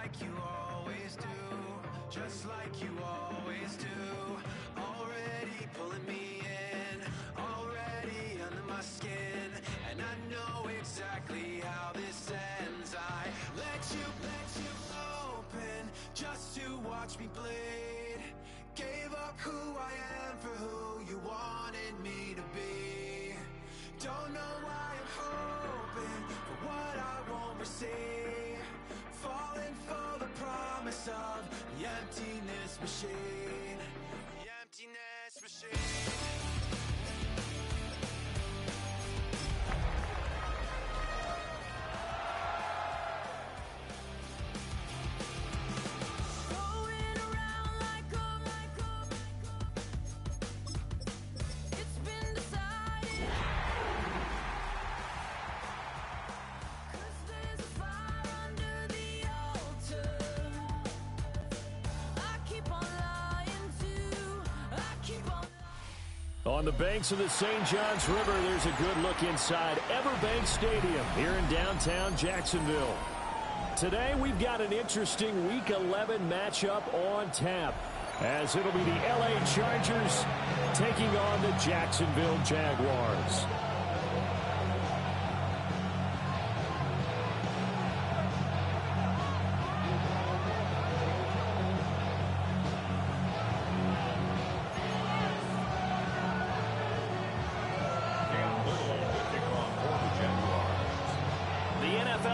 like you always do, just like you always do. Already pulling me in, already under my skin, and I know exactly how this ends. I let you open just to watch me bleed. Gave up who I am for who you wanted me to be. Don't know why I'm hoping for what I won't receive. Falling for the promise of the emptiness machine. The emptiness machine. On the banks of the St. Johns River, there's a good look inside Everbank Stadium here in downtown Jacksonville. Today, we've got an interesting Week 11 matchup on tap, as it'll be the LA Chargers taking on the Jacksonville Jaguars.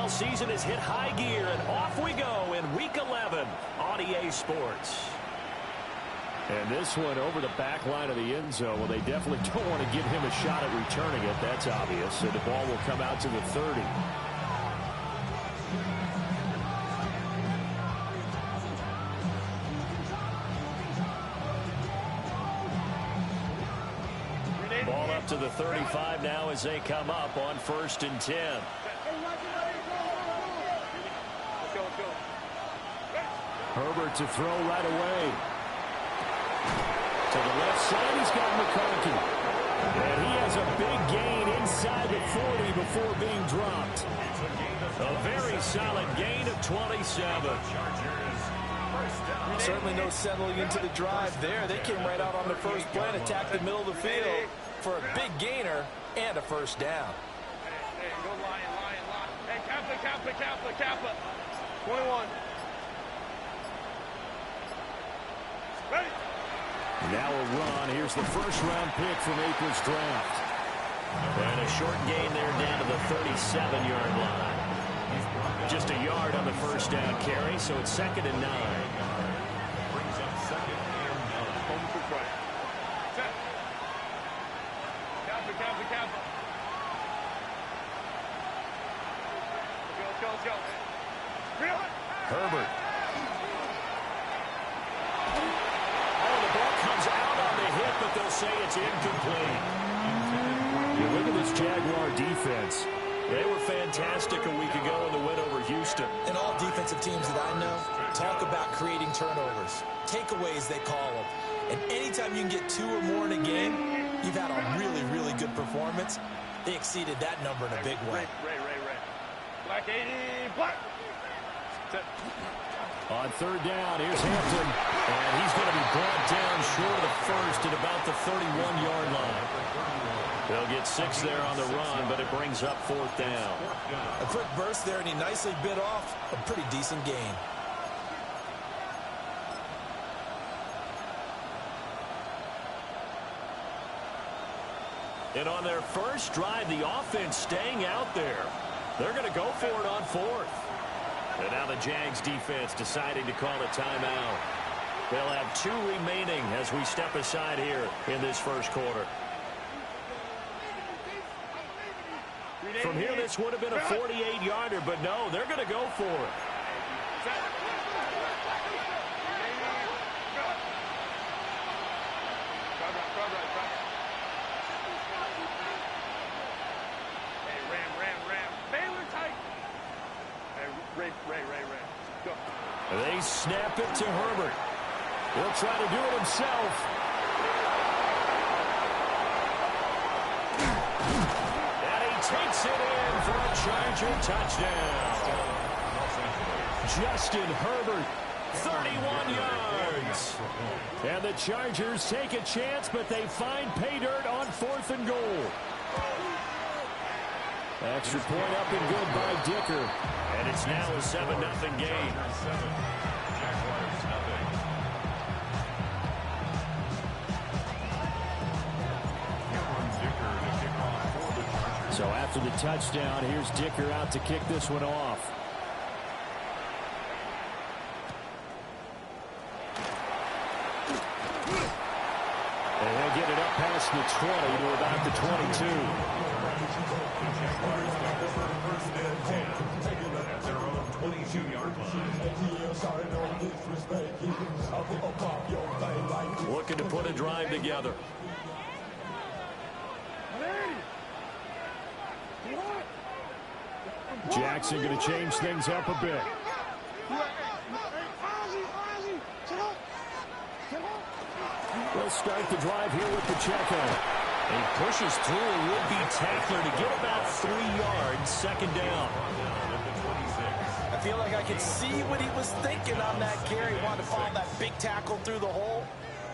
Season has hit high gear, and off we go in Week 11 on EA Sports. And this one over the back line of the end zone. Well, they definitely don't want to give him a shot at returning it. That's obvious. So the ball will come out to the 30. Ball up to the 35 now as they come up on 1st and 10. Herbert to throw right away. To the left side, he's got McConkey. And he has a big gain inside the 40 before being dropped. A very solid gain of 27. Certainly no settling into the drive there. They came right out on the first play and attacked the middle of the field for a big gainer and a first down. Hey, go Lion. Hey, Kappa. 21. Ready. Now a run. Here's the first-round pick from April's draft. And a short gain there down to the 37-yard line. Just a yard on the first down carry, so it's 2nd and 9. Brings up 2nd and 9. Home for play. Set. Kappa. Let's go. Herbert. But they'll say it's incomplete. You look at this Jaguar defense. They were fantastic a week ago in the win over Houston. And all defensive teams that I know talk about creating turnovers. Takeaways, they call them. And anytime you can get 2 or more in a game, you've had a really, really good performance. They exceeded that number in a big way. Ray. Black 80, black. On 3rd down, here's Hampton. And he's going to be brought down short of the first at about the 31-yard line. They'll get 6 there on the run, but it brings up 4th down. A quick burst there, and he nicely bit off a pretty decent gain. And on their first drive, the offense staying out there. They're going to go for it on 4th. And now the Jags defense deciding to call a timeout. They'll have 2 remaining as we step aside here in this first quarter. From here, this would have been a 48-yarder, but no, they're going to go for it. They snap it to Herbert. He'll try to do it himself. And he takes it in for a Charger touchdown. Justin Herbert. 31 yards. And the Chargers take a chance, but they find pay dirt on 4th and goal. Extra point up and good by Dicker. And it's now a 7-0 game. So after the touchdown, here's Dicker out to kick this one off. And he'll get it up past the 20 to about the 22. Looking to put a drive together. Jackson going to change things up a bit. We'll start the drive here with Pacheco. He pushes through a would-be tackler to get about 3 yards, second down. I feel like I could see what he was thinking on that carry. He wanted to follow that big tackle through the hole.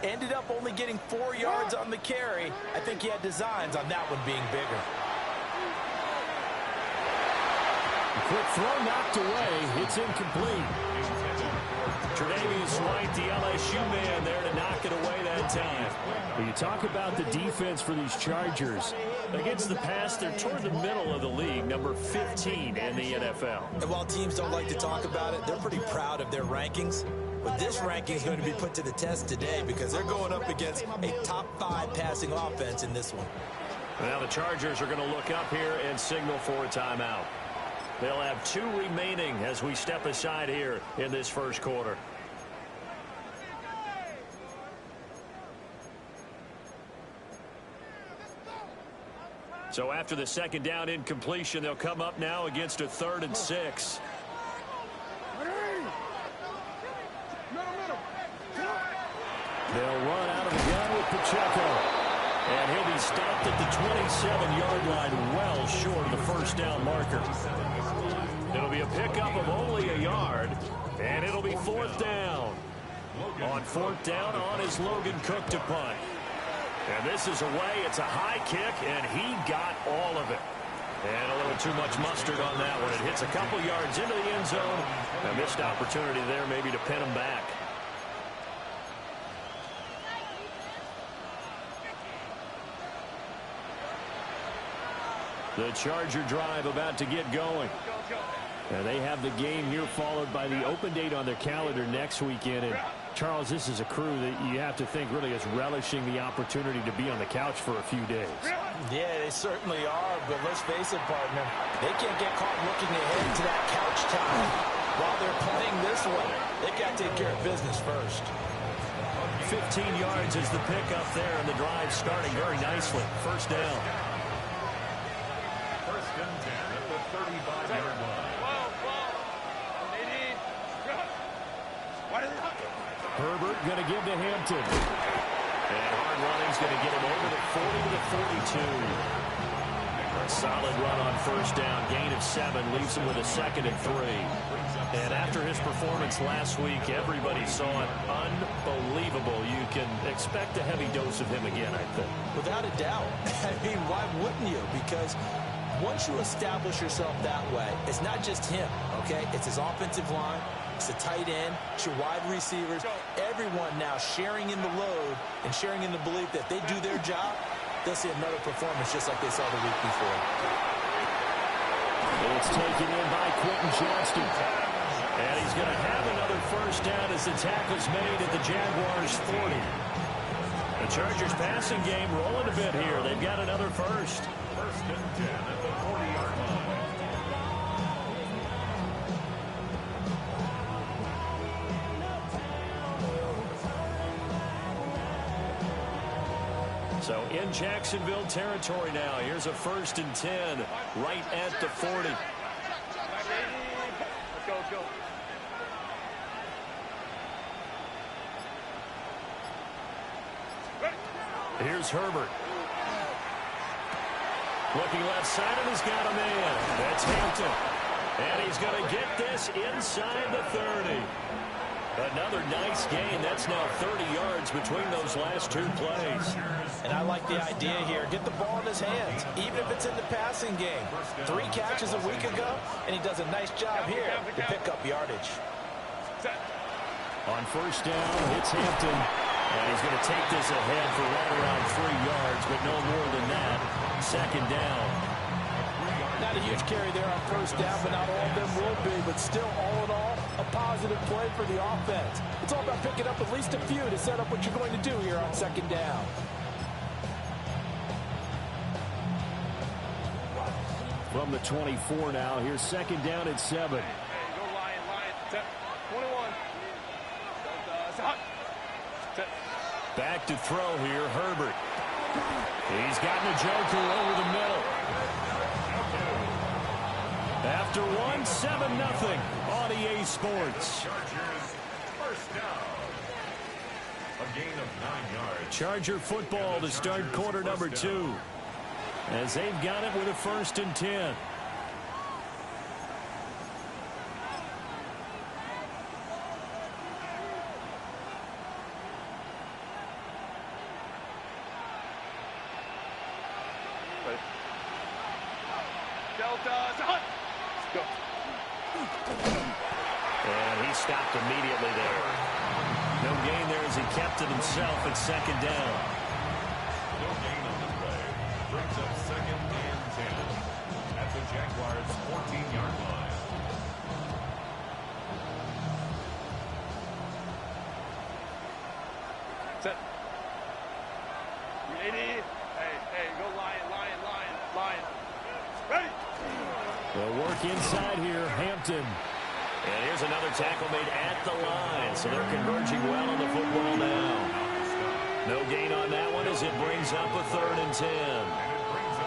Ended up only getting 4 yards on the carry. I think he had designs on that one being bigger. Quick throw knocked away. It's incomplete. Tre'Davious White, the LSU man, there to knock it away that time. When you talk about the defense for these Chargers, against the pass, they're toward the middle of the league, number 15 in the NFL. And while teams don't like to talk about it, they're pretty proud of their rankings. But this ranking is going to be put to the test today because they're going up against a top 5 passing offense in this one. Now the Chargers are going to look up here and signal for a timeout. They'll have 2 remaining as we step aside here in this first quarter. So after the second down incompletion, they'll come up now against a 3rd and 6. They'll run out of the gun with Pacheco. And he'll be stopped at the 27-yard line, well short of the first down marker. It'll be a pickup of only a yard, and it'll be 4th down. On 4th down, on is Logan Cook to punt. And this is away. It's a high kick, and he got all of it. And a little too much mustard on that one. It hits a couple yards into the end zone. A missed opportunity there maybe to pin him back. The Charger drive about to get going. And they have the game here followed by the open date on their calendar next weekend. And Charles, this is a crew that you have to think really is relishing the opportunity to be on the couch for a few days. Yeah, they certainly are. But let's face it, partner, they can't get caught looking ahead to that couch time while they're playing this one. They've got to take care of business first. 15 yards is the pickup there, and the drive starting very nicely. First down. First and 10 at the 35-yard line. Herbert going to give to Hampton. And hard running's going to get him over the 40 to the 42. A solid run on first down. Gain of 7 leaves him with a 2nd and 3. And after his performance last week, everybody saw it. Unbelievable. You can expect a heavy dose of him again, I think. Without a doubt. I mean, why wouldn't you? Because once you establish yourself that way, it's not just him, okay? It's his offensive line. It's the tight end, it's your wide receivers, everyone now sharing in the load and sharing in the belief that they do their job, they'll see another performance just like they saw the week before. It's taken in by Quentin Johnston. And he's going to have another first down as the tackle's made at the Jaguars' 40. The Chargers passing game rolling a bit here. They've got another first. First and 10 at the 40-yard line. So in Jacksonville territory now. Here's a 1st and 10 right at the 40. Let's go. Here's Herbert. Looking left side, and he's got a man. That's Hampton. And he's going to get this inside the 30. Another nice gain. That's now 30 yards between those last two plays. And I like the idea here. Get the ball in his hands, even if it's in the passing game. 3 catches a week ago, and he does a nice job here to pick up yardage. On first down, it's Hampton. And he's going to take this ahead for right around 3 yards, but no more than that. Second down. Not a huge carry there on first down, but not all of them will be. But still, all in all, a positive play for the offense. It's all about picking up at least a few to set up what you're going to do here on second down. From the 24 now, here's second down at 7. Hey, go Lion, Lion. Set. 21. Set. Back to throw here, Herbert. He's gotten a joker over the middle. After 1, 7-0 on EA Sports. Chargers, first down. A gain of 9 yards. Charger football to start quarter number 2. As they've got it with a 1st and 10. Delta, hot. Go. And he stopped immediately there. No gain there as he kept it himself at second down. No gain on the play. Brings up second and 10 at the Jaguars' 14-yard line. Set. Ready? Hey, go Lion, Lion, Lion, Lion. Ready? They'll work inside here, Hampton. And here's another tackle made at the line, so they're converging well on the football now. No gain on that one as it brings up a 3rd and 10.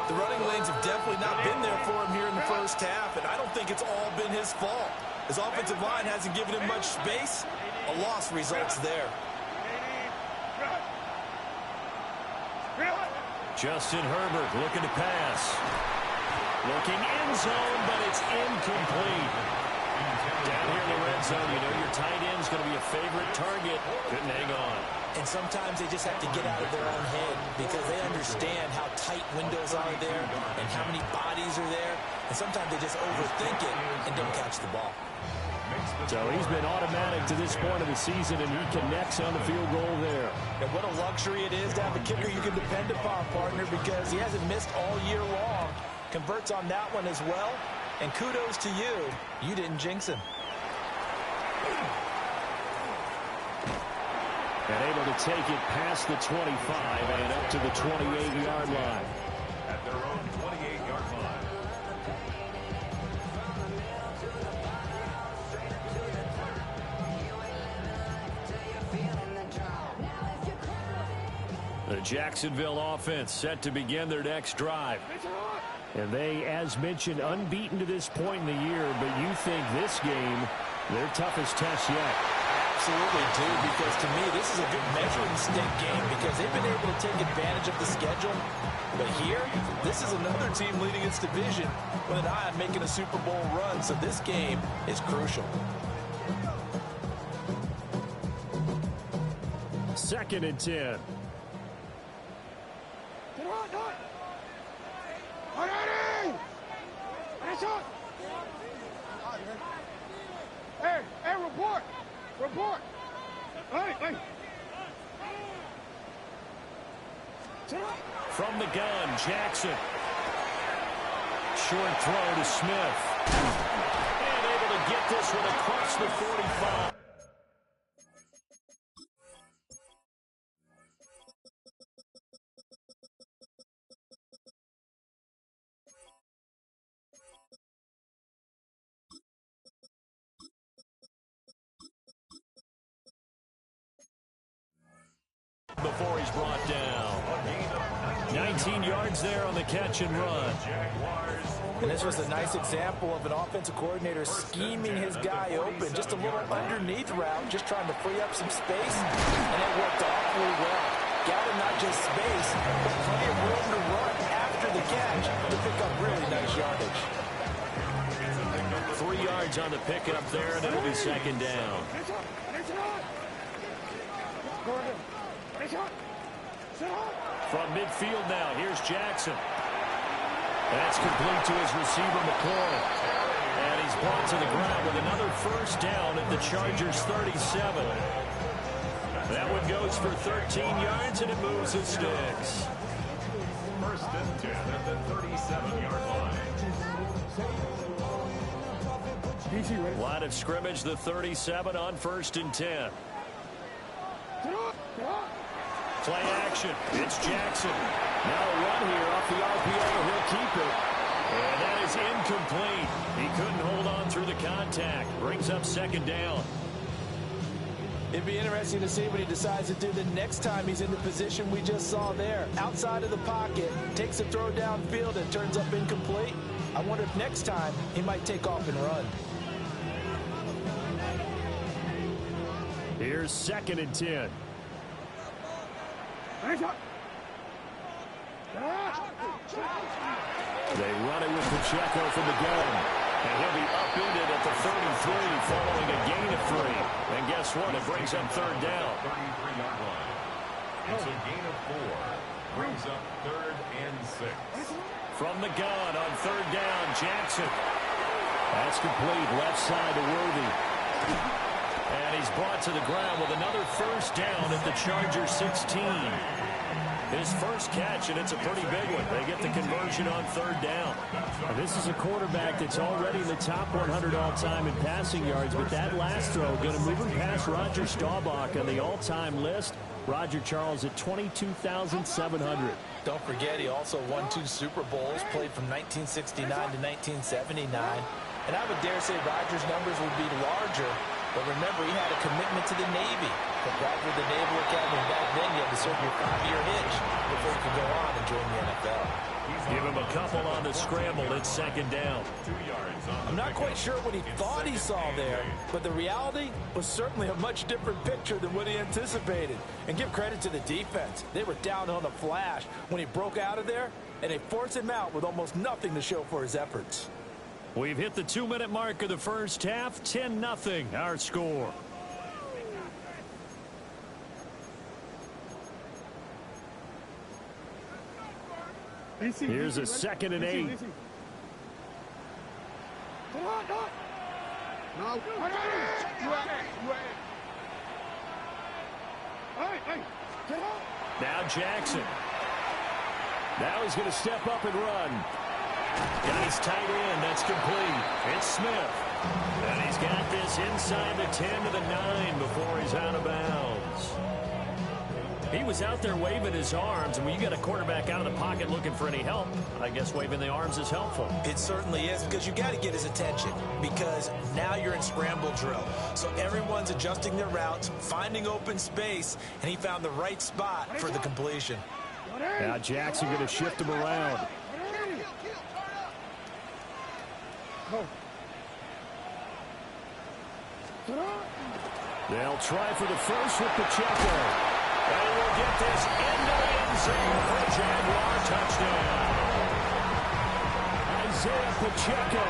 The running lanes have definitely not been there for him here in the first half, and I don't think it's all been his fault. His offensive line hasn't given him much space. A loss results there. Justin Herbert looking to pass. Looking end zone, but it's incomplete. Down here in the red zone, you know your tight end's going to be a favorite target. Couldn't hang on. And sometimes they just have to get out of their own head because they understand how tight windows are there and how many bodies are there. And sometimes they just overthink it and don't catch the ball. So he's been automatic to this point of the season, and he connects on the field goal there. And what a luxury it is to have a kicker you can depend upon, partner, because he hasn't missed all year long. Converts on that one as well. And kudos to you. You didn't jinx him. And able to take it past the 25 and up to the 28-yard line. At their own 28-yard line. The Jacksonville offense set to begin their next drive. And they, as mentioned, unbeaten to this point in the year, but you think this game, their toughest test yet. Absolutely do, because to me, this is a good measuring stick game because they've been able to take advantage of the schedule. But here, this is another team leading its division with an eye on making a Super Bowl run, so this game is crucial. 2nd and 10. Hey, report! Report! Hey! From the gun, Jackson. Short throw to Smith. And able to get this one across the 45. Before he's brought down. 19 yards there on the catch and run. And this was a nice example of an offensive coordinator scheming his guy open. Just a little underneath route, just trying to free up some space. And it worked awfully well. Gathered not just space, but plenty of room to run after the catch to pick up really nice yardage. 3 yards on the pickup there, and it'll be second down. From midfield now, here's Jackson. That's complete to his receiver, McCoy. And he's brought to the ground with another first down at the Chargers' 37. That one goes for 13 yards, and it moves its sticks. First and 10 at the 37-yard line. Line of scrimmage, the 37 on first and 10. Play action. It's Jackson. Now a run here off the RPO. He'll keep it. And that is incomplete. He couldn't hold on through the contact. Brings up second down. It'd be interesting to see what he decides to do the next time he's in the position we just saw there. Outside of the pocket, takes a throw downfield and turns up incomplete. I wonder if next time he might take off and run. Here's second and 10. They run it with Pacheco from the gun. And he'll be upended at the 33 following a gain of 3. And guess what? It brings up third down. 33-yard line. It's a gain of 4. Brings up third and 6. From the gun on third down, Jackson. That's complete. Left side to Worthy. And he's brought to the ground with another first down at the Chargers 16. His first catch, and it's a pretty big one. They get the conversion on third down. Now, this is a quarterback that's already in the top 100 all-time in passing yards, but that last throw going to move him past Roger Staubach on the all-time list. Roger Charles at 22,700. Don't forget, he also won 2 Super Bowls, played from 1969 to 1979. And I would dare say Roger's numbers would be larger. But remember, he had a commitment to the Navy. To graduate the Naval Academy, back then you had to serve your 5-year hitch before you could go on and join the NFL. Give him a couple on the scramble. It's second down. 2 yards on I'm not quite sure what he thought he saw there, but the reality was certainly a much different picture than what he anticipated. And give credit to the defense. They were down on the flash when he broke out of there, and they forced him out with almost nothing to show for his efforts. We've hit the 2-minute mark of the first half. 10-0 our score. Here's a second and 8. Now Jackson. Now he's going to step up and run. Got his tight end. That's complete. It's Smith. And he's got this inside the 10 to the 9 before he's out of bounds. He was out there waving his arms, and when you got a quarterback out of the pocket looking for any help, I guess waving the arms is helpful. It certainly is, because you got to get his attention, because now you're in scramble drill. So everyone's adjusting their routes, finding open space, and he found the right spot for the completion. Now Jackson going to shift him around. They'll try for the first with Pacheco. And he will get this into the end zone for a Jaguar touchdown. Isaiah Pacheco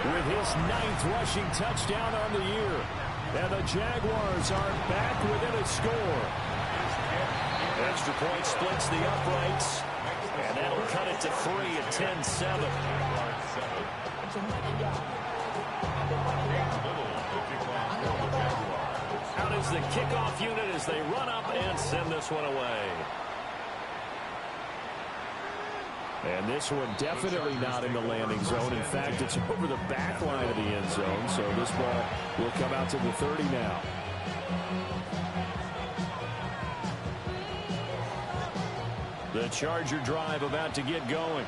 with his 9th rushing touchdown on the year. And the Jaguars are back within a score. Extra point splits the uprights. And that'll cut it to 3 at 10-7. Out is the kickoff unit as they run up and send this one away. And this one definitely not in the landing zone. In fact, it's over the back line of the end zone. So this ball will come out to the 30 now. The Charger drive about to get going.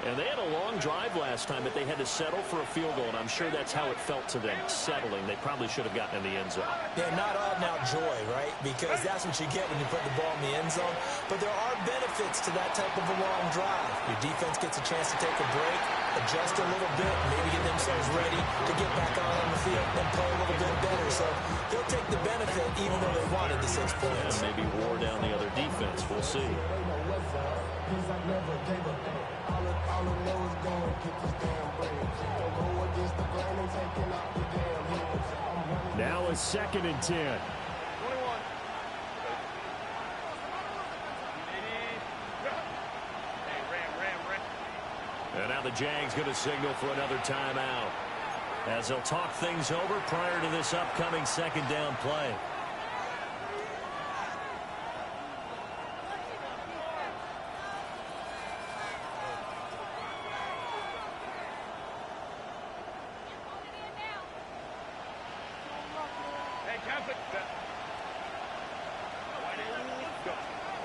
And they had a long drive last time, but they had to settle for a field goal, and I'm sure that's how it felt to them, settling. They probably should have gotten in the end zone. Yeah, not all now joy, right? Because that's what you get when you put the ball in the end zone. But there are benefits to that type of a long drive. Your defense gets a chance to take a break, adjust a little bit, maybe get themselves ready to get back on the field and play a little bit better. So he'll take the benefit even though they wanted the 6 points. Maybe wore down the other defense. We'll see. Now a 2nd and 10. And now the Jags going to signal for another timeout, as they'll talk things over prior to this upcoming 2nd down play.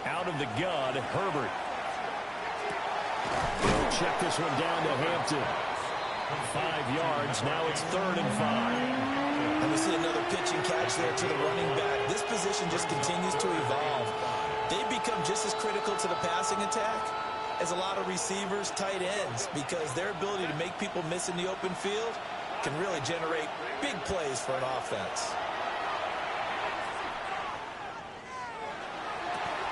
Out of the gun, Herbert. They'll check this one down to Hampton. 5 yards. Now it's 3rd and 5. And we see another pitch and catch there to the running back. This position just continues to evolve. They've become just as critical to the passing attack as a lot of receivers, tight ends, because their ability to make people miss in the open field can really generate big plays for an offense.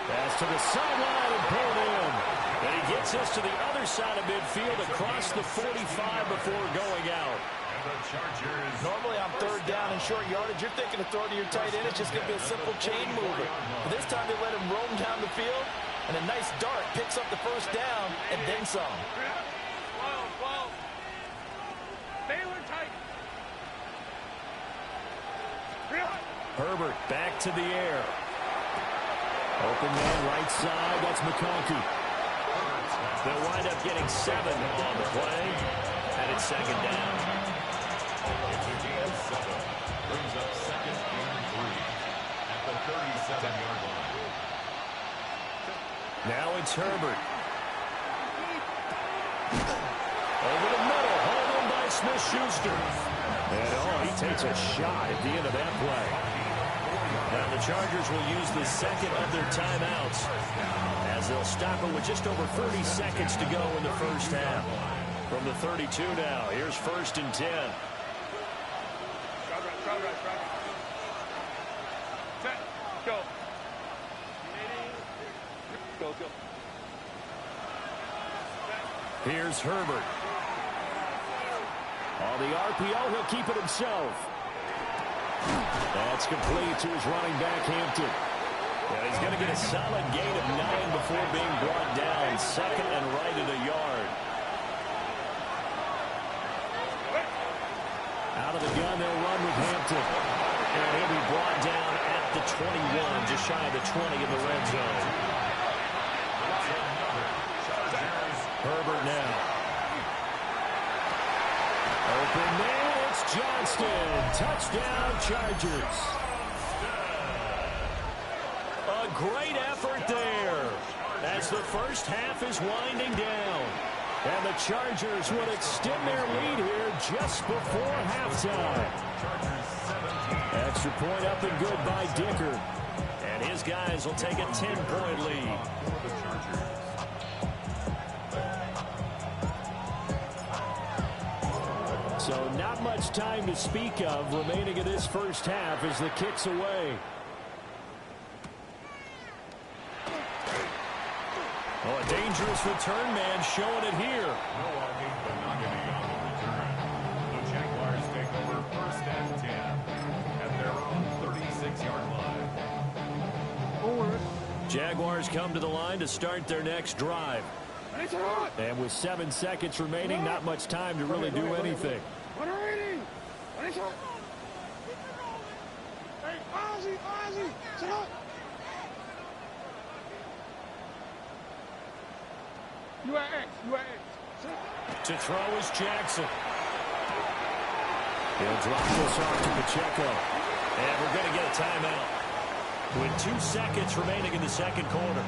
Pass to the sideline and pulled in. And he gets us to the other side of midfield across the 45 before going out. Normally on 3rd down and short yardage, you're thinking to throw to your tight end. It's just going to be a simple chain mover. But this time they let him roam down the field, and a nice dart picks up the 1st down and then some. Herbert back to the air. Open man right side. That's McConkey. They'll wind up getting 7 on the play. And it's 2nd down. Brings up 2nd and 3 at the 37-yard line. Now it's Herbert. Over the middle. Hauled in by Smith-Schuster. And he takes a shot at the end of that play. Now the Chargers will use the 2nd of their timeouts, as they'll stop it with just over 30 seconds to go in the 1st half. From the 32 now, here's 1st and 10. Here's Herbert. On the RPO, he'll keep it himself. That's complete to his running back, Hampton. And he's going to get a solid gain of 9 before being brought down. 2nd and right at a yard. Out of the gun, they'll run with Hampton. And he'll be brought down at the 21, just shy of the 20 in the red zone. Herbert now. Open man. Johnston, touchdown Chargers. A great effort there as the 1st half is winding down. And the Chargers would extend their lead here just before halftime. Extra point up and good by Dicker. And his guys will take a 10-point lead. So not much time to speak of remaining in this 1st half as the kick's away. Oh, a dangerous return man showing it here. No walking, but not getting on the return. The Jaguars take over 1st and 10 at their own 36-yard line. Jaguars come to the line to start their next drive. And with 7 seconds remaining, not much time to really do anything. To throw is Jackson. He'll drop this off to Pacheco. And we're going to get a timeout with 2 seconds remaining in the 2nd quarter.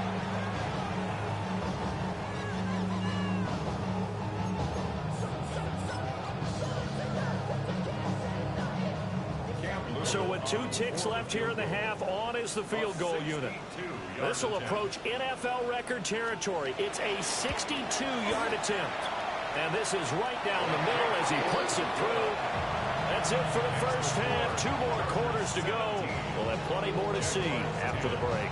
So with 2 ticks left here in the half, on is the field goal unit. This will approach NFL record territory. It's a 62-yard attempt. And this is right down the middle as he puts it through. And That's it for the first half. 2 more quarters to go. We'll have plenty more to see after the break.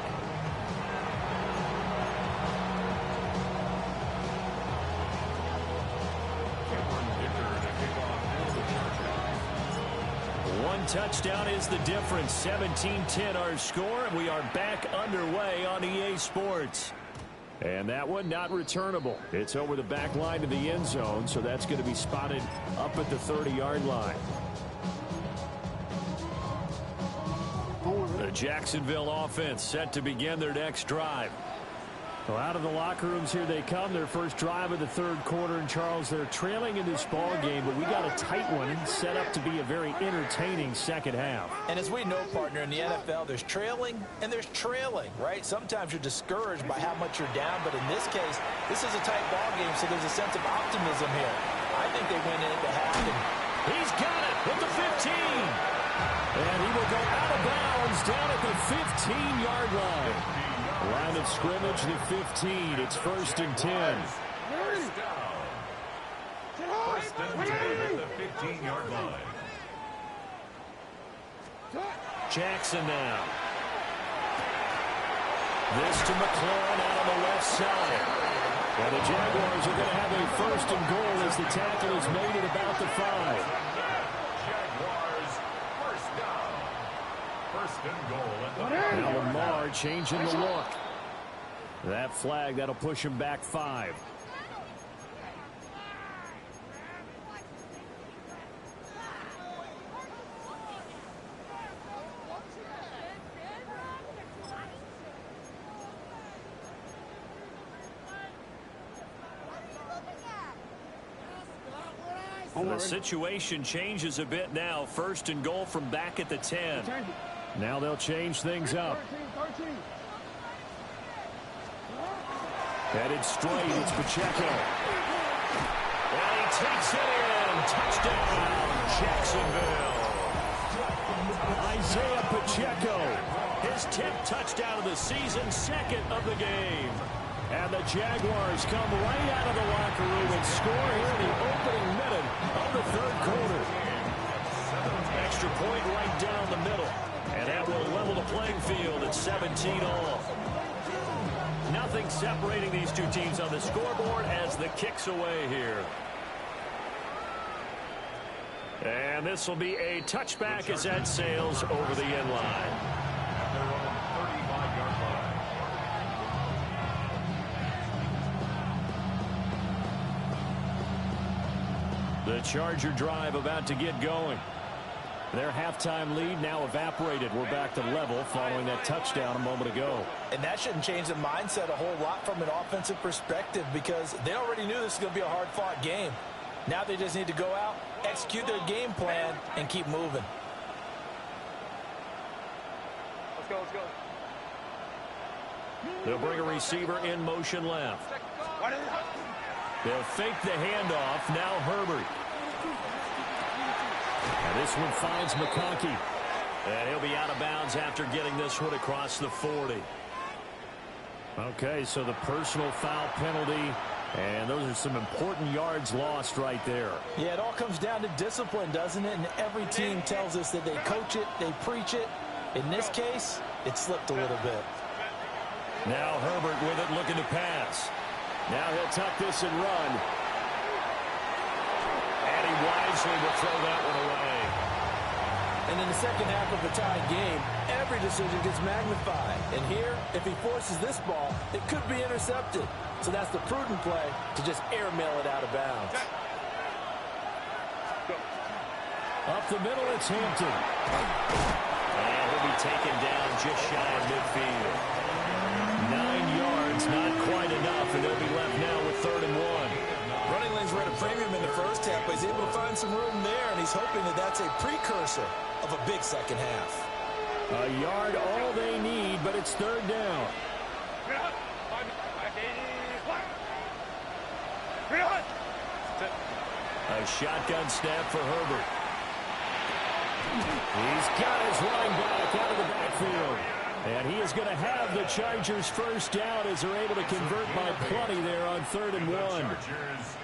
One touchdown is the difference. 17-10 our score, and we are back underway on EA Sports. And that one not returnable. It's over the back line to the end zone, so that's going to be spotted up at the 30-yard line. The Jacksonville offense set to begin their next drive. Well, out of the locker rooms here they come. Their first drive of the third quarter. And, Charles, they're trailing in this ball game, but we got a tight one set up to be a very entertaining second half. And as we know, partner, in the NFL, there's trailing and there's trailing, right? Sometimes you're discouraged by how much you're down, but in this case, this is a tight ball game, so there's a sense of optimism here. I think they went in at the half. He's got it with the 15. And he will go out of bounds down at the 15-yard line. Line of scrimmage, the 15. It's 1st and 10. First down. 1st and 10 at the 15-yard line. Jackson now. This to McLaurin out on the left side. And the Jaguars are going to have a 1st and goal as the tackle is made at about the 5. Jaguars, 1st down. 1st and goal at the 5. Now Lamar changing the look. That flag, that'll push him back 5. The situation changes a bit now. 1st and goal from back at the 10. Now they'll change things up. Headed straight, it's Pacheco. And he takes it in. Touchdown, Jacksonville. Isaiah Pacheco, his 10th touchdown of the season, 2nd of the game. And the Jaguars come right out of the locker room and score here in the opening minute of the third quarter. Extra point right down the middle. And that will level the playing field at 17-all. Nothing separating these two teams on the scoreboard as the kick's away here. And this will be a touchback as that sails over the end line. At their own 35-yard line. The Charger drive about to get going. Their halftime lead now evaporated. We're back to level following that touchdown a moment ago. And that shouldn't change the mindset a whole lot from an offensive perspective because they already knew this was going to be a hard-fought game. Now they just need to go out, execute their game plan, and keep moving. Let's go, let's go. They'll bring a receiver in motion left. They'll fake the handoff. Now Herbert. And this one finds McConkey. And he'll be out of bounds after getting this one across the 40. Okay, so the personal foul penalty. And those are some important yards lost right there. Yeah, it all comes down to discipline, doesn't it? And every team tells us that they coach it, they preach it. In this case, it slipped a little bit. Now Herbert with it, looking to pass. Now he'll tuck this and run. And he wisely will throw that one away. And in the second half of a tied game, every decision gets magnified. And here, if he forces this ball, it could be intercepted. So that's the prudent play to just airmail it out of bounds. Up the middle, it's Hampton. And he'll be taken down just shy of midfield. 9 yards, not quite enough, and they'll be left now with 3rd and 1. Running lanes were at a premium in the first half, but he's able to find some room there, and he's hoping that that's a precursor of a big second half. A yard, all they need, but it's 3rd down. A shotgun snap for Herbert. He's got his running back out of the backfield. And he is going to have the Chargers first down as they're able to convert by plenty there on 3rd and 1. Chargers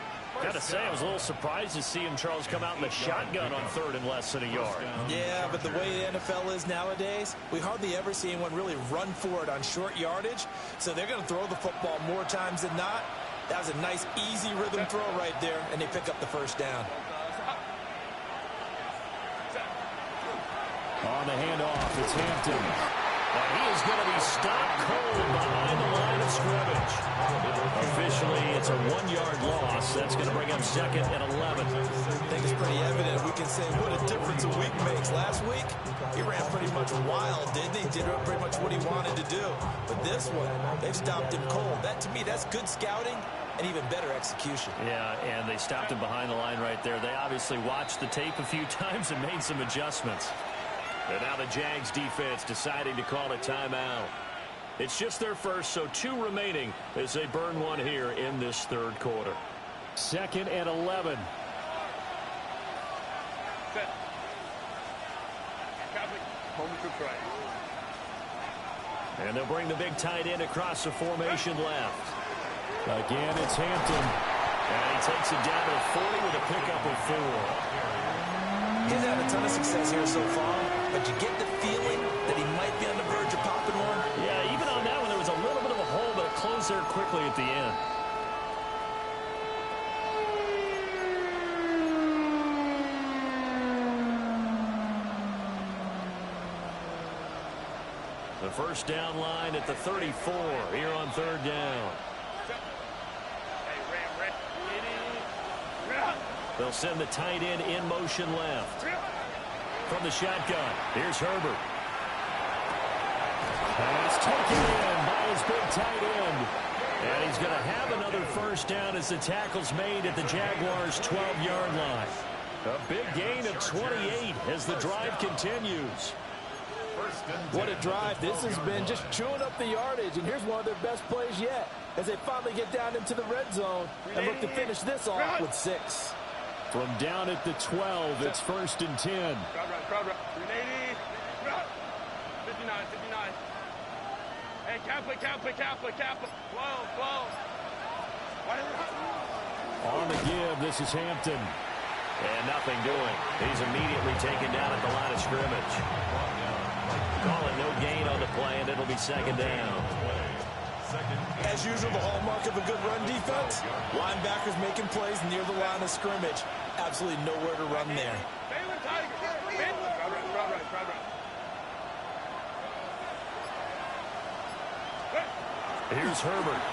Gotta say, I was a little surprised to see him, Charles, come out in the shotgun on third and less than a yard. Yeah, but the way the NFL is nowadays, we hardly ever see anyone really run for it on short yardage. So they're going to throw the football more times than not. That was a nice, easy rhythm throw right there, and they pick up the first down. On the handoff, it's Hampton. And he is going to be stopped cold behind the line of scrimmage. Officially, it's a 1-yard loss. That's going to bring up second and 11. I think it's pretty evident. We can say what a difference a week makes. Last week, he ran pretty much wild, didn't he? Did pretty much what he wanted to do. But this one, they've stopped him cold. That, to me, that's good scouting and even better execution. Yeah, and they stopped him behind the line right there. They obviously watched the tape a few times and made some adjustments. And now the Jags defense deciding to call a timeout. It's just their first, so 2 remaining as they burn one here in this third quarter. Second and 11. Set. Home to try. And they'll bring the big tight end across the formation left. Again, it's Hampton. And he takes it down to 40 with a pickup of 4. He's had a ton of success here so far, but you get the feeling that he might be on the verge of popping one. Yeah, even on that one, there was a little bit of a hole, but it closed there quickly at the end. The first down line at the 34 here on third down. They'll send the tight end in motion left. From the shotgun, here's Herbert. And it's taken in by his big tight end. And he's going to have another first down as the tackle's made at the Jaguars' 12-yard line. A big gain of 28 as the drive continues. What a drive. This has been just chewing up the yardage. And here's one of their best plays yet as they finally get down into the red zone and look to finish this off with 6. From down at the 12, it's first and 10. Crowd right. 59. Hey, Kappa. Flow. On the give, this is Hampton. And nothing doing. He's immediately taken down at the line of scrimmage. Call it no gain on the play, and it'll be second down. As usual, the hallmark of a good run defense, linebackers making plays near the line of scrimmage. Absolutely nowhere to run there. Here's Herbert.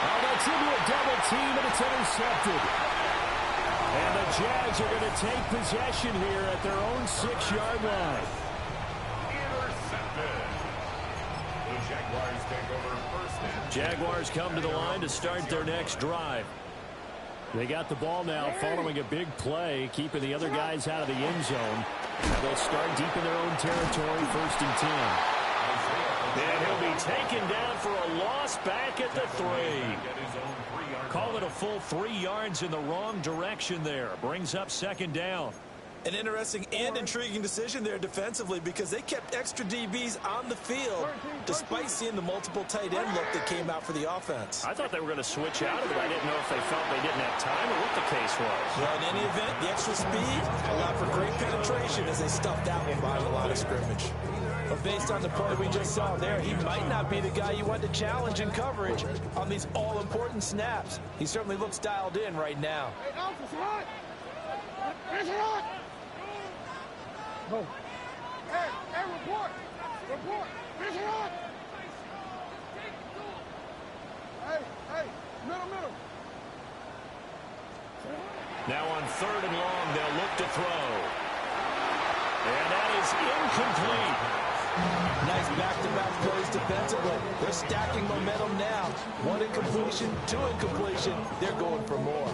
Oh, that's into a double team, and it's intercepted. And the Jags are going to take possession here at their own 6-yard line. Intercepted. The Jaguars take over first and Jaguars come to the line to start their next drive. They got the ball now following a big play, keeping the other guys out of the end zone. And they'll start deep in their own territory, first and 10. And he'll be taken down for a loss back at the 3. Call it a full 3 yards in the wrong direction there. Brings up second down. An interesting and intriguing decision there defensively because they kept extra DBs on the field despite seeing the multiple tight end look that came out for the offense. I thought they were going to switch out of it. I didn't know if they felt they didn't have time or what the case was. Well, in any event, the extra speed allowed for great penetration as they stuffed that one behind the line of scrimmage. But based on the play we just saw there, he might not be the guy you want to challenge in coverage on these all-important snaps. He certainly looks dialed in right now. Hey, Alpha, hot. It's hot. Go. Hey, report. It's hot. Hey, middle. Now on third and long, they'll look to throw. And that is incomplete. Nice back-to-back plays defensively. They're stacking momentum now. 1 incompletion, 2 incompletion. They're going for more.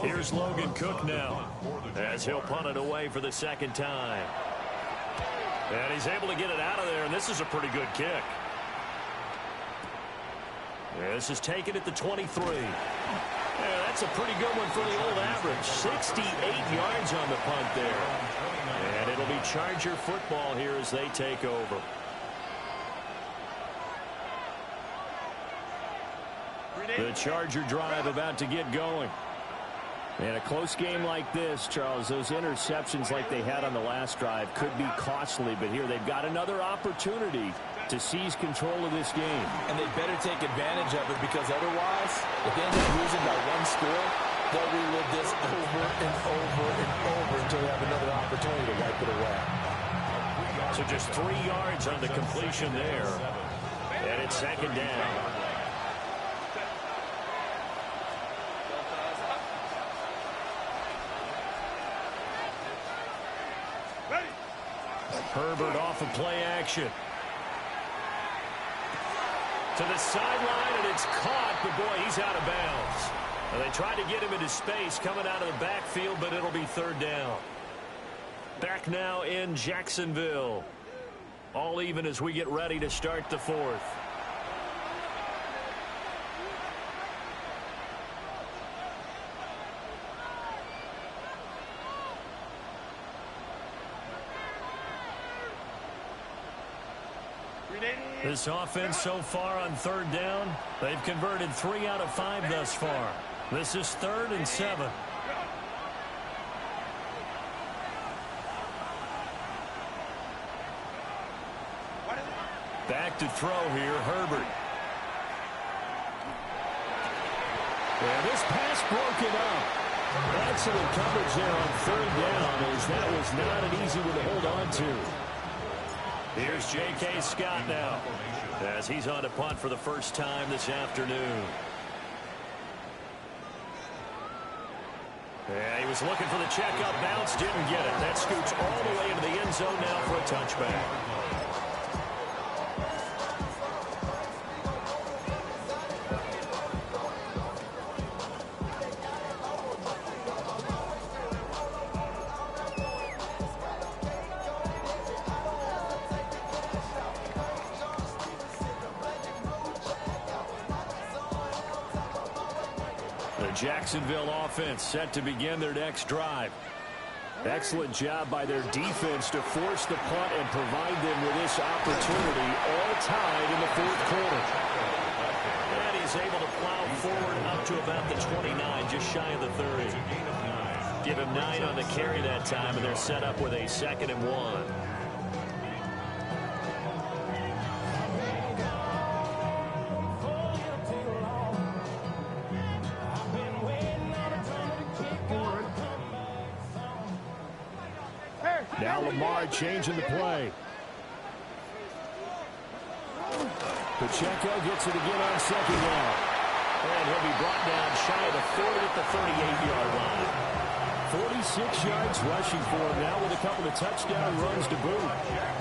Here's Logan Cook now as he'll punt it away for the second time. And he's able to get it out of there, and this is a pretty good kick. This is taken at the 23. Yeah, that's a pretty good one for the old average. 68 yards on the punt there. And it'll be Charger football here as they take over. The Charger drive about to get going. And a close game like this, Charles, those interceptions like they had on the last drive could be costly, but here they've got another opportunity to seize control of this game. And they better take advantage of it, because otherwise, if they end up losing by one score, they'll relive this over and over and over until they have another opportunity to wipe it away. So just 3 yards on the completion there. And it's second down. Herbert off of play action. To the sideline, and it's caught, but boy, he's out of bounds. And they tried to get him into space coming out of the backfield, but it'll be third down. Back now in Jacksonville. All even as we get ready to start the fourth. This offense so far on third down, they've converted 3 out of 5 thus far. This is 3rd and 7. Back to throw here, Herbert. And this pass broken up. Excellent coverage there on third down, as that was not an easy one to hold on to. Here's J.K. Scott now, as he's on to punt for the first time this afternoon. Yeah, he was looking for the checkup bounce, didn't get it. That scoots all the way into the end zone now for a touchback. Jacksonville offense set to begin their next drive. Excellent job by their defense to force the punt and provide them with this opportunity, all tied in the fourth quarter. And he's able to plow forward up to about the 29, just shy of the 30. Give him 9 on the carry that time, and they're set up with a 2nd and 1. Now Lamar changing the play. Pacheco gets it again on 2nd down. And he'll be brought down shy of the 40 at the 38-yard line. 46 yards rushing for him now with a couple of touchdown runs to boot.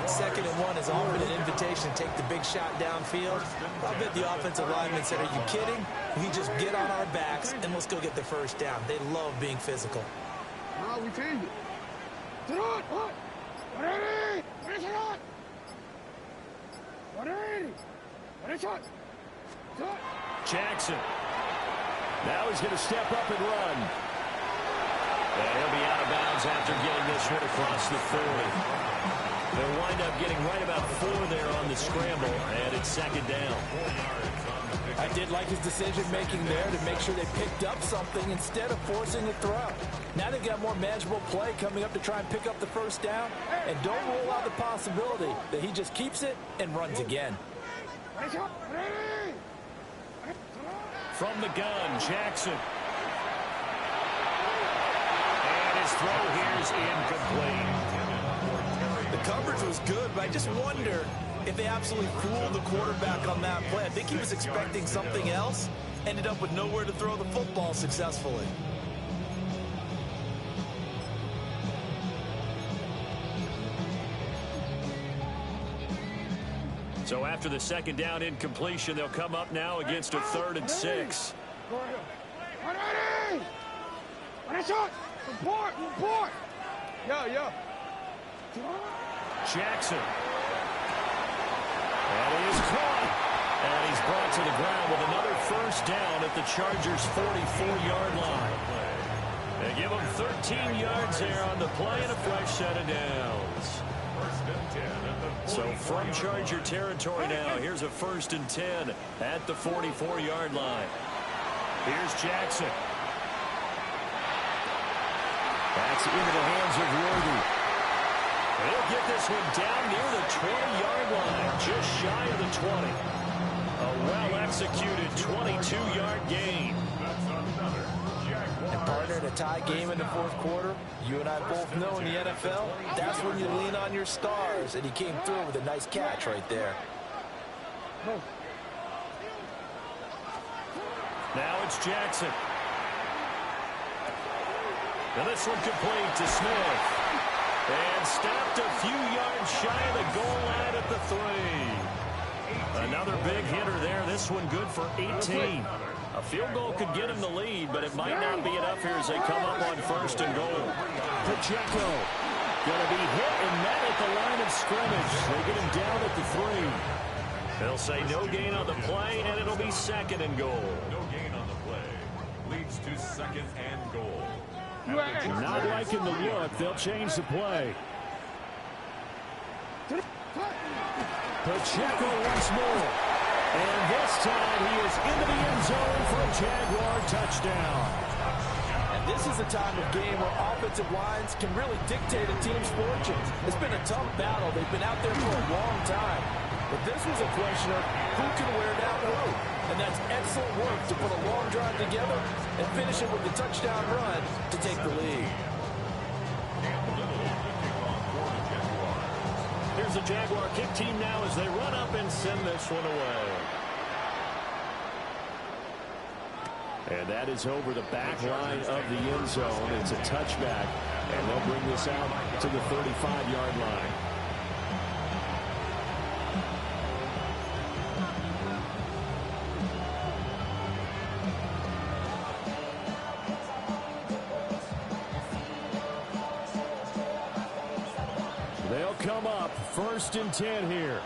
2nd and 1 is offered an invitation to take the big shot downfield. I bet the offensive lineman said, "Are you kidding? We just get on our backs and let's go get the first down." They love being physical. No, we changed it. Jackson. Now he's going to step up and run. And he'll be out of bounds after getting this one across the 40. They'll wind up getting right about 4 there on the scramble, and it's 2nd down. I did like his decision-making there to make sure they picked up something instead of forcing a throw. Now they've got more manageable play coming up to try and pick up the first down, and don't rule out the possibility that he just keeps it and runs again. From the gun, Jackson. And his throw here is incomplete. The coverage was good, but I just wonder if they absolutely fooled the quarterback on that play. I think he was expecting something else, ended up with nowhere to throw the football successfully. So after the 2nd down incompletion, they'll come up now against a 3rd and 6. Report. Yeah. Jackson. And he is caught. And he's brought to the ground with another first down at the Chargers' 44-yard line. They give him 13 yards there on the play and a fresh set of downs. So from Charger territory now, here's a 1st and 10 at the 44-yard line. Here's Jackson. That's into the hands of Worthy. He'll get this one down near the 20-yard line, just shy of the 20. A well-executed 22-yard gain. And partner, in a tie game in the 4th quarter, you and I both know in the NFL, that's when you lean on your stars, and he came through with a nice catch right there. Now it's Jackson. And this one complete to Smith. And stopped a few yards shy of the goal line at the 3. Another big hitter there. This one good for 18. A field goal could get him the lead, but it might not be enough here as they come up on 1st and goal. Pacheco going to be hit and met at the line of scrimmage. They get him down at the 3. They'll say no gain on the play, and it'll be 2nd and goal. No gain on the play. Leads to 2nd and goal. Not liking the look. They'll change the play. Pacheco once more. And this time he is into the end zone for a Jaguar touchdown. And this is a time of game where offensive lines can really dictate a team's fortunes. It's been a tough battle. They've been out there for a long time. But this was a question of who can wear down who. And that's excellent work to put a long drive together and finish it with the touchdown run to take the lead. Here's the Jaguar kick team now as they run up and send this one away. And that is over the back line of the end zone. It's a touchback, and they'll bring this out to the 35-yard line. They'll come up 1st and 10 here.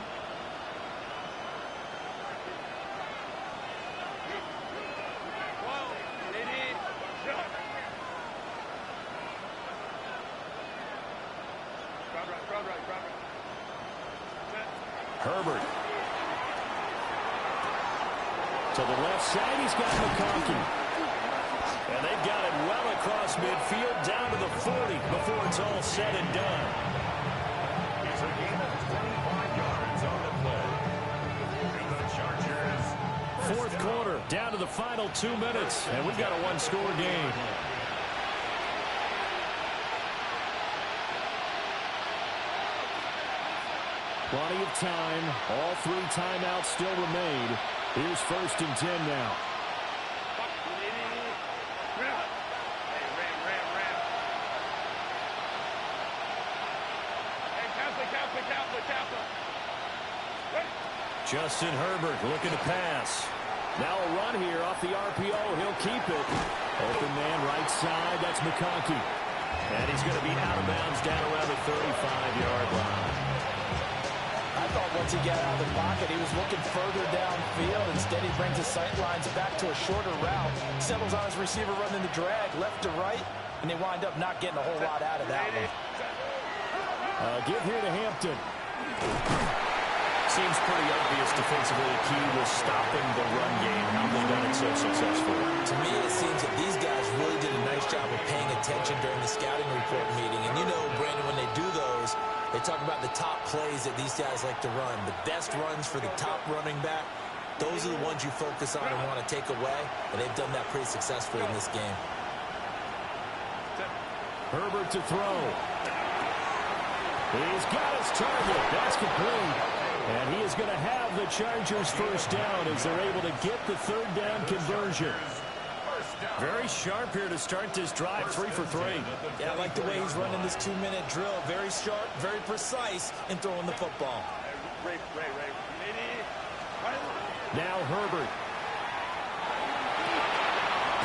Herbert. To the left side, he's got McConkey. And they've got it well across midfield, down to the 40 before it's all said and done. It's a gain of 25 yards on the play. And the Chargers. 4th quarter, down to the final 2 minutes, and we've got a one-score game. Plenty of time. All 3 timeouts still remain. Here's 1st and 10 now. Justin Herbert looking to pass. Now a run here off the RPO. He'll keep it. Open man right side. That's McConkey. And he's going to be out of bounds down around the 35-yard line. I thought once he got out of the pocket, he was looking further downfield. Instead, he brings his sight lines back to a shorter route. Settles on his receiver running the drag left to right, and they wind up not getting a whole lot out of that one. Give here to Hampton. Seems pretty obvious defensively. The key was stopping the run game. How have they done it so successfully? To me, it seems that these guys really did a nice job of paying attention during the scouting report meeting. And you know, Brandon, when they do those, they talk about the top plays that these guys like to run. The best runs for the top running back, those are the ones you focus on and want to take away. And they've done that pretty successfully in this game. Herbert to throw. He's got his target. That's complete. And he is going to have the Chargers first down as they're able to get the 3rd down conversion. Very sharp here to start this drive, 3 for 3. Yeah, I like the way he's running this 2-minute drill. Very sharp, very precise in throwing the football. Now Herbert.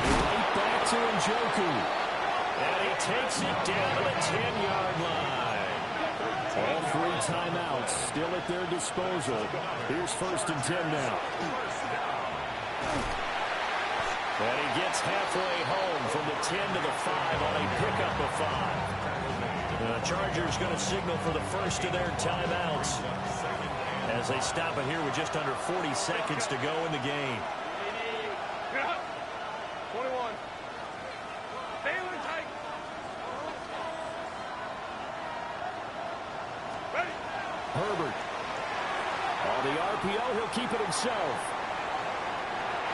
Right back to Njoku. And he takes it down to the 10-yard line. All 3 timeouts still at their disposal. Here's 1st and 10 now. And he gets halfway home from the 10 to the 5 on a pickup of 5. The Chargers going to signal for the first of their timeouts as they stop it here with just under 40 seconds to go in the game. 21. Baylor tight. Ready. Herbert. On the RPO, he'll keep it himself.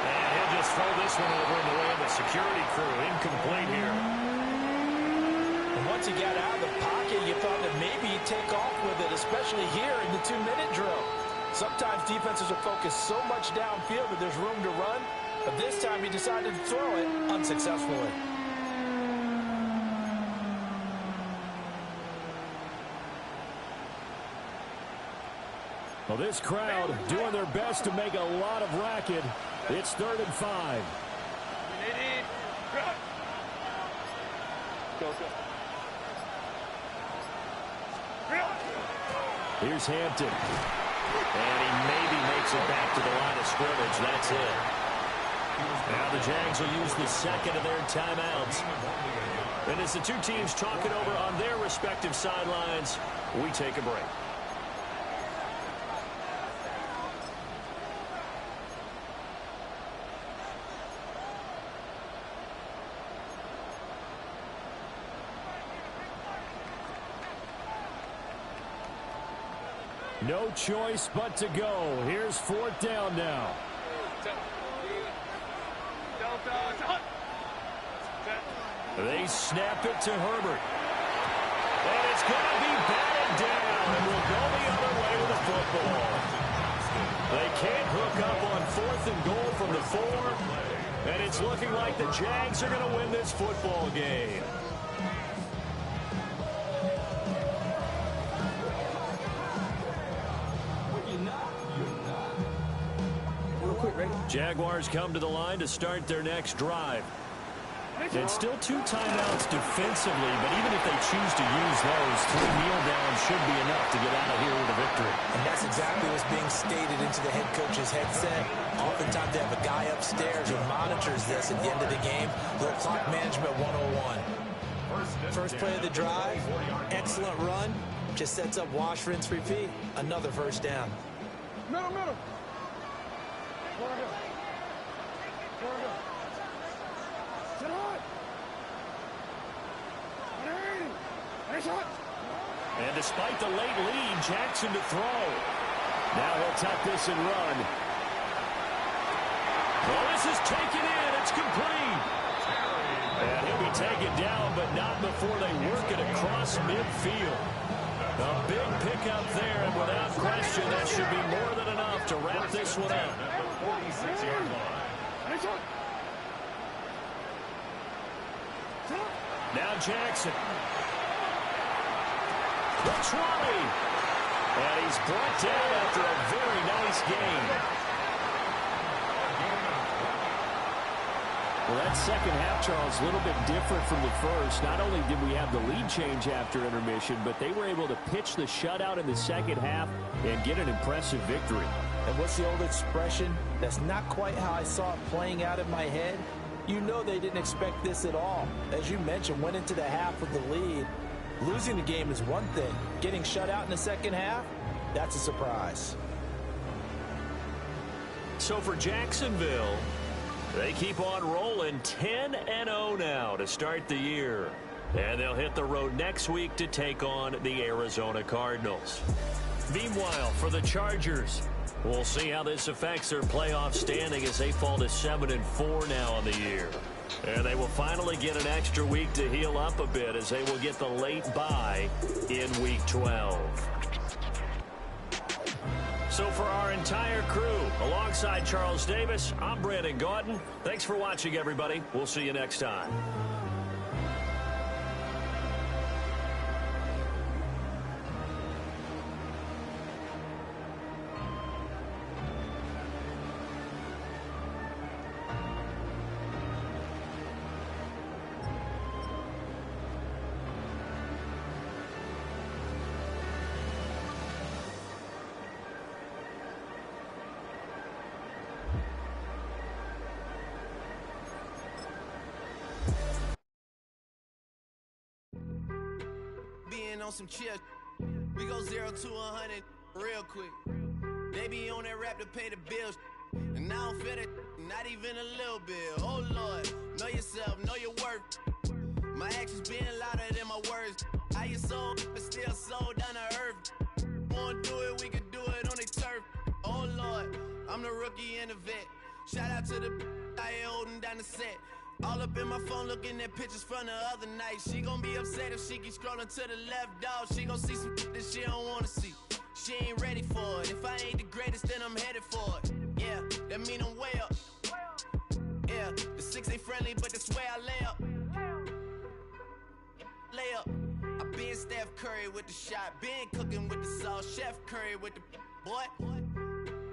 And he'll just throw this one over in the way of the security crew. Incomplete here. And once he got out of the pocket, you thought that maybe he'd take off with it, especially here in the 2-minute drill. Sometimes defenses are focused so much downfield that there's room to run, but this time he decided to throw it unsuccessfully. Well, this crowd doing their best to make a lot of racket. It's 3rd and 5. Here's Hampton. And he maybe makes it back to the line of scrimmage. That's it. Now the Jags will use the second of their timeouts. And as the two teams talk it over on their respective sidelines, we take a break. No choice but to go. Here's 4th down now. They snap it to Herbert. And it's going to be batted down. And will go the other way with the football. They can't hook up on 4th and goal from the 4. And it's looking like the Jags are going to win this football game. Jaguars come to the line to start their next drive. And still 2 timeouts defensively, but even if they choose to use those, 3 kneel downs should be enough to get out of here with a victory. And that's exactly what's being stated into the head coach's headset. Oftentimes they have a guy upstairs who monitors this at the end of the game. Little clock management 101. First play of the drive, excellent run. Just sets up wash, rinse, repeat. Another first down. Middle. And despite the late lead, Jackson to throw. Now he'll tuck this and run. Well, this is taken in. It's complete. And he'll be taken down, but not before they work it across midfield. A big pickup there, and without question, that should be more than enough to wrap this one up. 46-yard line. Now Jackson. The trolley. And he's brought down after a very nice game. Well, that second half, Charles, a little bit different from the first. Not only did we have the lead change after intermission, but they were able to pitch the shutout in the second half and get an impressive victory. And what's the old expression? That's not quite how I saw it playing out in my head. You know they didn't expect this at all. As you mentioned, went into the half with the lead. Losing the game is one thing. Getting shut out in the second half, that's a surprise. So for Jacksonville, they keep on rolling 10-0 now to start the year. And they'll hit the road next week to take on the Arizona Cardinals. Meanwhile, for the Chargers, we'll see how this affects their playoff standing as they fall to 7-4 now on the year. And they will finally get an extra week to heal up a bit as they will get the late bye in Week 12. So for our entire crew, alongside Charles Davis, I'm Brandon Gaudin. Thanks for watching, everybody. We'll see you next time. been on some chill. We go 0 to 100 real quick. They be on that rap to pay the bills. And I don't feel it, not even a little bit. Oh Lord, know yourself, know your worth. My actions being louder than my words. How you sold, but still sold down to earth. Wanna do it, we can do it on the turf. Oh Lord, I'm the rookie and the vet. Shout out to the I ain't holding down the set. All up in my phone looking at pictures from the other night. She gon' be upset if she keep scrolling to the left, dog. She gon' see some that she don't wanna see. She ain't ready for it. If I ain't the greatest, then I'm headed for it. Yeah, that mean I'm way up. Yeah, the 6 ain't friendly, but that's where I lay up. Lay up. I been Steph Curry with the shot. Been cooking with the sauce. Chef Curry with the boy.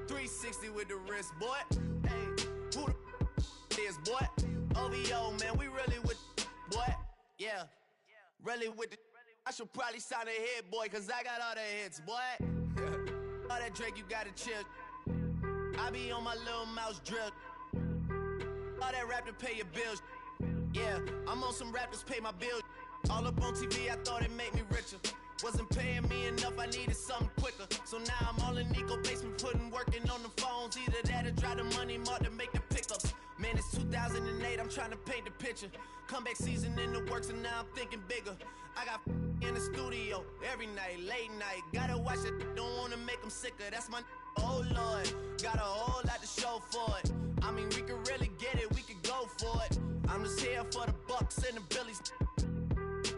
360 with the wrist, boy. Hey, who the is, boy? OVO, man, we really with boy. Yeah, really with the. I should probably sign a hit, boy, cause I got all the hits, boy. All that Drake, you gotta chill. I be on my little mouse drill. All that rap to pay your bills. Yeah, I'm on some rappers pay my bills. All up on TV, I thought it made me richer. Wasn't paying me enough, I needed something quicker. So now I'm all in Nico basement, working on the phones. Either that or try the money mark to make the pickups. Man, it's 2008, I'm trying to paint the picture. Comeback season in the works and now I'm thinking bigger. I got in the studio every night, late night. Gotta watch it, don't wanna make them sicker. That's my oh Lord, got a whole lot to show for it. I mean, we could really get it, we could go for it. I'm just here for the Bucks and the Billies.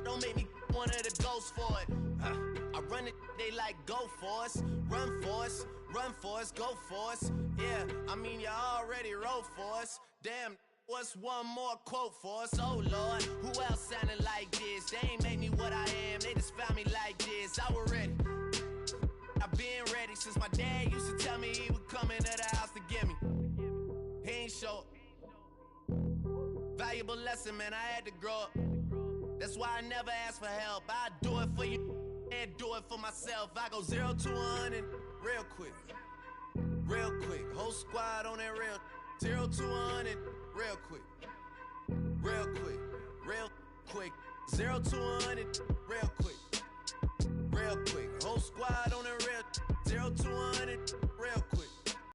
Don't make me one of the ghosts for it. I run it, they like go for us. Run for us, run for us, go for us. Yeah, I mean you already wrote for us. Damn, what's one more quote for us? Oh Lord, who else sounded like this? They ain't made me what I am, they just found me like this. I was ready, I've been ready since my dad used to tell me he would come into the house to get me. He ain't show. Valuable lesson, man, I had to grow up. That's why I never ask for help. I do it for you and do it for myself. I go 0 to 100 real quick. Real quick. Whole squad on that real. 0 to 100 real quick. Real quick. Real quick. 0 to 100 real quick. Real quick. Whole squad